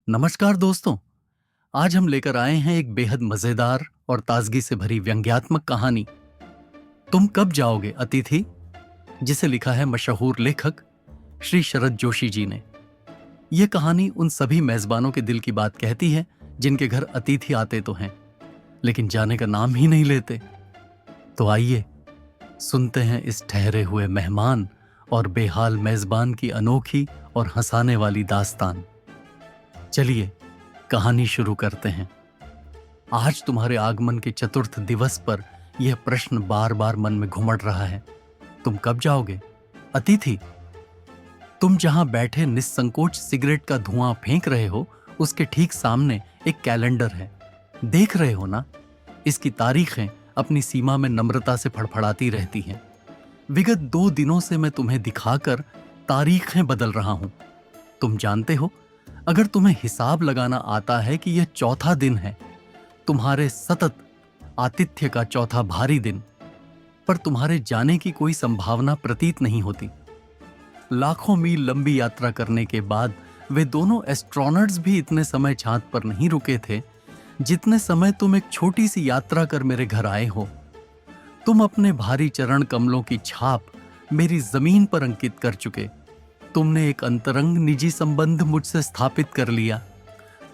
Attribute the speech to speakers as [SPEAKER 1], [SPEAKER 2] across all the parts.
[SPEAKER 1] नमस्कार दोस्तों। आज हम लेकर आए हैं एक बेहद मजेदार और ताजगी से भरी व्यंग्यात्मक कहानी, तुम कब जाओगे अतिथि, जिसे लिखा है मशहूर लेखक श्री शरद जोशी जी ने। यह कहानी उन सभी मेजबानों के दिल की बात कहती है जिनके घर अतिथि आते तो हैं लेकिन जाने का नाम ही नहीं लेते। तो आइए सुनते हैं इस ठहरे हुए मेहमान और बेहाल मेजबान की अनोखी और हंसाने वाली दास्तान। चलिए कहानी शुरू करते हैं। आज तुम्हारे आगमन के चतुर्थ दिवस पर यह प्रश्न बार बार मन में घुमड़ रहा है, तुम कब जाओगे अतिथि। तुम जहां बैठे निस्संकोच सिगरेट का धुआं फेंक रहे हो, उसके ठीक सामने एक कैलेंडर है। देख रहे हो ना, इसकी तारीखें अपनी सीमा में नम्रता से फड़फड़ाती रहती हैं। विगत 2 दिनों से मैं तुम्हें दिखाकर तारीखें बदल रहा हूं। तुम जानते हो, अगर तुम्हें हिसाब लगाना आता है कि यह चौथा दिन है, तुम्हारे सतत आतिथ्य का चौथा भारी दिन, पर तुम्हारे जाने की कोई संभावना प्रतीत नहीं होती। लाखों मील लंबी यात्रा करने के बाद वे दोनों एस्ट्रोनॉट्स भी इतने समय चांद पर नहीं रुके थे जितने समय तुम एक छोटी सी यात्रा कर मेरे घर आए हो। तुम अपने भारी चरण कमलों की छाप मेरी जमीन पर अंकित कर चुके। तुमने एक अंतरंग निजी संबंध मुझसे स्थापित कर लिया।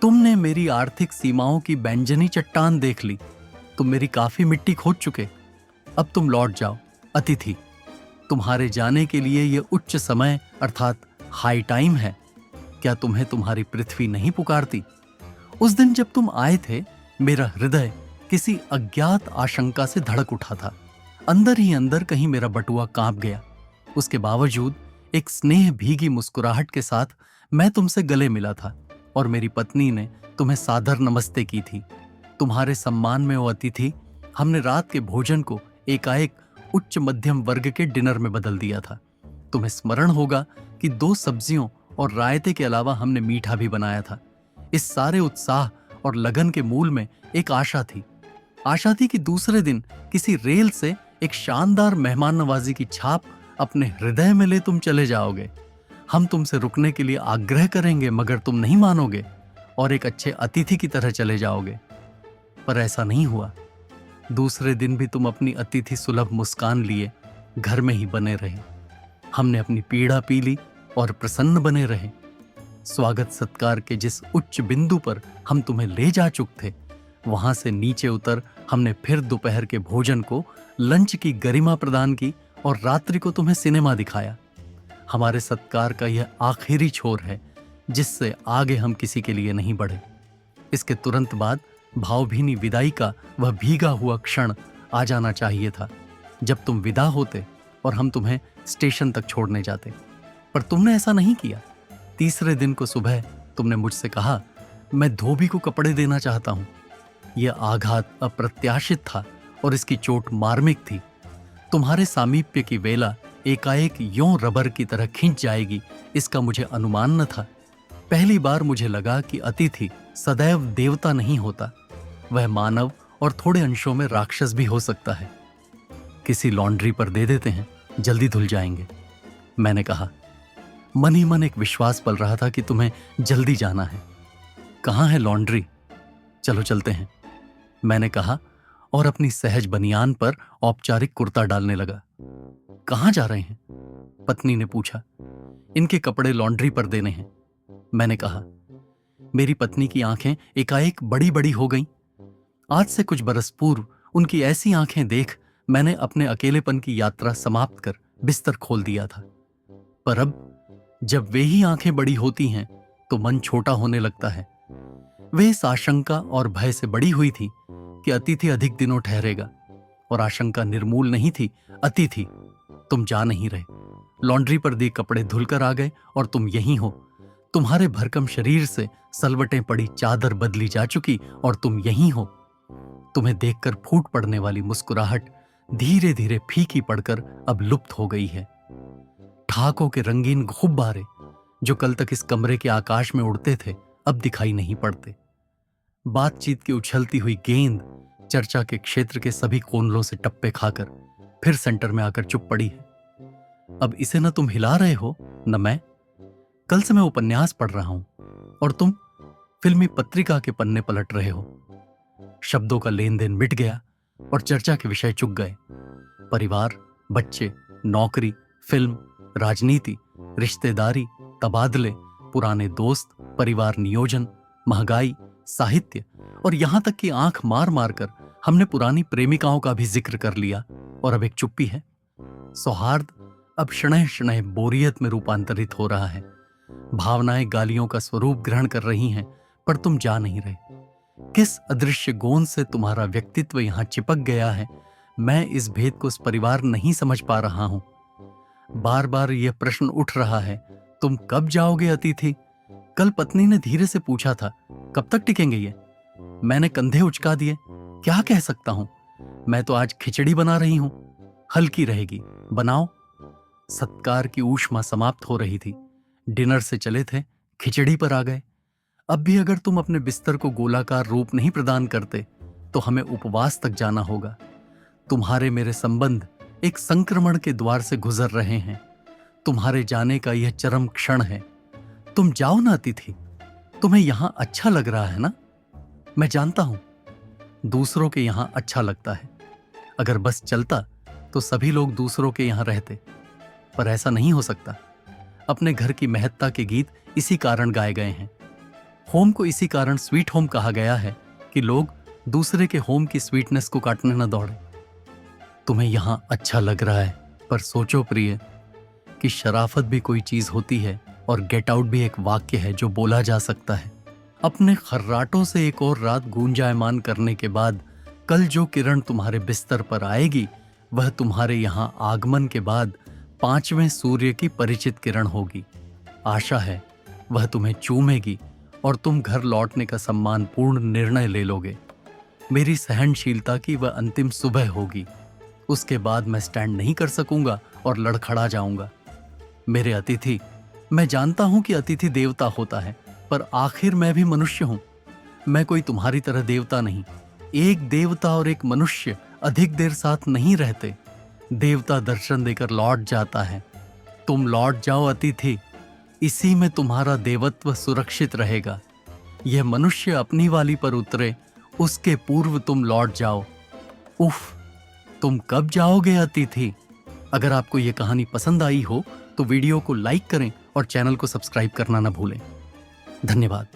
[SPEAKER 1] तुमने मेरी आर्थिक सीमाओं की बैंजनी चट्टान देख ली। तुम मेरी काफी मिट्टी खोद चुके। अब तुम लौट जाओ अतिथि। तुम्हारे जाने के लिए यह उच्च समय अर्थात हाई टाइम है। क्या तुम्हें तुम्हारी पृथ्वी नहीं पुकारती? उस दिन जब तुम आए थे, मेरा हृदय किसी अज्ञात आशंका से धड़क उठा था। अंदर ही अंदर कहीं मेरा बटुआ कांप गया। उसके बावजूद एक स्नेह भीगी मुस्कुराहट के साथ मैं तुमसे गले मिला था और मेरी पत्नी ने तुम्हें सादर नमस्ते की थी। तुम्हारे सम्मान में ओ अतिथि, हमने रात के भोजन को एकाएक उच्च मध्यम वर्ग के डिनर में बदल दिया था। तुम्हें स्मरण होगा कि 2 सब्जियों और रायते के अलावा हमने मीठा भी बनाया था। इस सारे उत्साह और लगन के मूल में एक आशा थी। आशा थी कि दूसरे दिन किसी रेल से एक शानदार मेहमान नवाजी की छाप अपने हृदय में ले तुम चले जाओगे। हम तुमसे रुकने के लिए आग्रह करेंगे मगर तुम नहीं मानोगे और एक अच्छे अतिथि की तरह चले जाओगे। पर ऐसा नहीं हुआ। दूसरे दिन भी तुम अपनी अतिथि सुलभ मुस्कान लिए घर में ही बने रहे। हमने अपनी पीड़ा पी ली और प्रसन्न बने रहे। स्वागत सत्कार के जिस उच्च बिंदु पर हम तुम्हें ले जा चुके थे, वहां से नीचे उतर हमने फिर दोपहर के भोजन को लंच की गरिमा प्रदान की और रात्रि को तुम्हें सिनेमा दिखाया। हमारे सत्कार का यह आखिरी छोर है जिससे आगे हम किसी के लिए नहीं बढ़े। इसके तुरंत बाद भावभीनी विदाई का वह भीगा हुआ क्षण आ जाना चाहिए था, जब तुम विदा होते और हम तुम्हें स्टेशन तक छोड़ने जाते। पर तुमने ऐसा नहीं किया। तीसरे दिन को सुबह तुमने मुझसे कहा, मैं धोबी को कपड़े देना चाहता हूं। यह आघात अप्रत्याशित था और इसकी चोट मार्मिक थी। तुम्हारे सामीप्य की वेला एकाएक यों रबर की तरह खींच जाएगी, इसका मुझे अनुमान न था। पहली बार मुझे लगा कि अतिथि सदैव देवता नहीं होता, वह मानव और थोड़े अंशों में राक्षस भी हो सकता है। किसी लॉन्ड्री पर दे देते हैं, जल्दी धुल जाएंगे, मैंने कहा। मन ही मन एक विश्वास पल रहा था कि तुम्हें जल्दी जाना है। कहाँ है लॉन्ड्री? चलो चलते हैं, मैंने कहा और अपनी सहज बनियान पर औपचारिक कुर्ता डालने लगा। कहाँ जा रहे हैं? पत्नी ने पूछा। इनके कपड़े लॉन्ड्री पर देने हैं, मैंने कहा। मेरी पत्नी की आंखें एकाएक बड़ी बड़ी हो गईं। आज से कुछ बरस पूर्व उनकी ऐसी आंखें देख मैंने अपने अकेलेपन की यात्रा समाप्त कर बिस्तर खोल दिया था। पर अब जब वे ही आंखें बड़ी होती हैं तो मन छोटा होने लगता है। वे इस आशंका और भय से बड़ी हुई थी कि अतिथि अधिक दिनों ठहरेगा, और आशंका निर्मूल नहीं थी। अतिथि, तुम जा नहीं रहे। लॉन्ड्री पर दिए कपड़े धुलकर आ गए और तुम यहीं हो। तुम्हारे भरकम शरीर से सलवटें पड़ी चादर बदली जा चुकी और तुम यहीं हो। तुम्हें देखकर फूट पड़ने वाली मुस्कुराहट धीरे धीरे फीकी पड़कर अब लुप्त हो गई है। ठाकों के रंगीन गुब्बारे जो कल तक इस कमरे के आकाश में उड़ते थे, अब दिखाई नहीं पड़ते। बातचीत की उछलती हुई गेंद चर्चा के क्षेत्र के सभी कोनलों से टप्पे खाकर फिर सेंटर में आकर चुप पड़ी है। अब इसे न तुम हिला रहे हो न मैं। कल से मैं उपन्यास पढ़ रहा हूं और तुम फिल्मी पत्रिका के पन्ने पलट रहे हो। शब्दों का लेन देन मिट गया और चर्चा के विषय चुक गए। परिवार, बच्चे, नौकरी, फिल्म, राजनीति, रिश्तेदारी, तबादले, पुराने दोस्त, परिवार नियोजन, महंगाई, साहित्य और यहां तक कि आंख मार मार कर हमने पुरानी प्रेमिकाओं का भी जिक्र कर लिया और अब एक चुप्पी है। सौहार्द अब शनैः शनैः बोरियत में रूपांतरित हो रहा है। भावनाएं गालियों का स्वरूप ग्रहण कर रही हैं, पर तुम जा नहीं रहे। किस अदृश्य गोंद से तुम्हारा व्यक्तित्व यहां चिपक गया है, मैं इस भेद को इस परिवार नहीं समझ पा रहा हूं। बार बार यह प्रश्न उठ रहा है, तुम कब जाओगे अतिथि? कल पत्नी ने धीरे से पूछा था, कब तक टिकेंगे ये? मैंने कंधे उचका दिए। क्या कह सकता हूं? मैं तो आज खिचड़ी बना रही हूं, हल्की रहेगी, बनाओ। सत्कार की ऊष्मा समाप्त हो रही थी। डिनर से चले थे, खिचड़ी पर आ गए। अब भी अगर तुम अपने बिस्तर को गोलाकार रूप नहीं प्रदान करते तो हमें उपवास तक जाना होगा। तुम्हारे मेरे संबंध एक संक्रमण के द्वार से गुजर रहे हैं। तुम्हारे जाने का यह चरम क्षण है। तुम जाओ ना अतिथि। तुम्हें यहां अच्छा लग रहा है ना? मैं जानता हूं दूसरों के यहां अच्छा लगता है। अगर बस चलता तो सभी लोग दूसरों के यहां रहते, पर ऐसा नहीं हो सकता। अपने घर की महत्ता के गीत इसी कारण गाए गए हैं। होम को इसी कारण स्वीट होम कहा गया है कि लोग दूसरे के होम की स्वीटनेस को काटने न दौड़े। तुम्हें यहां अच्छा लग रहा है, पर सोचो प्रिय कि शराफत भी कोई चीज होती है और गेट आउट भी एक वाक्य है जो बोला जा सकता है। अपने खर्राटों से एक और रात गूंजायमान करने के बाद कल जो किरण तुम्हारे बिस्तर पर आएगी वह तुम्हारे यहां आगमन के बाद 5वें सूर्य की परिचित किरण होगी। आशा है वह तुम्हें चूमेगी और तुम घर लौटने का सम्मानपूर्ण निर्णय ले लोगे। मेरी सहनशीलता की वह अंतिम सुबह होगी। उसके बाद मैं स्टैंड नहीं कर सकूंगा और लड़खड़ा जाऊंगा। मेरे अतिथि, मैं जानता हूं कि अतिथि देवता होता है, पर आखिर मैं भी मनुष्य हूं। मैं कोई तुम्हारी तरह देवता नहीं। एक देवता और एक मनुष्य अधिक देर साथ नहीं रहते। देवता दर्शन देकर लौट जाता है। तुम लौट जाओ अतिथि, इसी में तुम्हारा देवत्व सुरक्षित रहेगा। यह मनुष्य अपनी वाली पर उतरे उसके पूर्व तुम लौट जाओ। उफ, तुम कब जाओगे अतिथि? अगर आपको यह कहानी पसंद आई हो तो वीडियो को लाइक करें और चैनल को सब्सक्राइब करना न भूलें। धन्यवाद।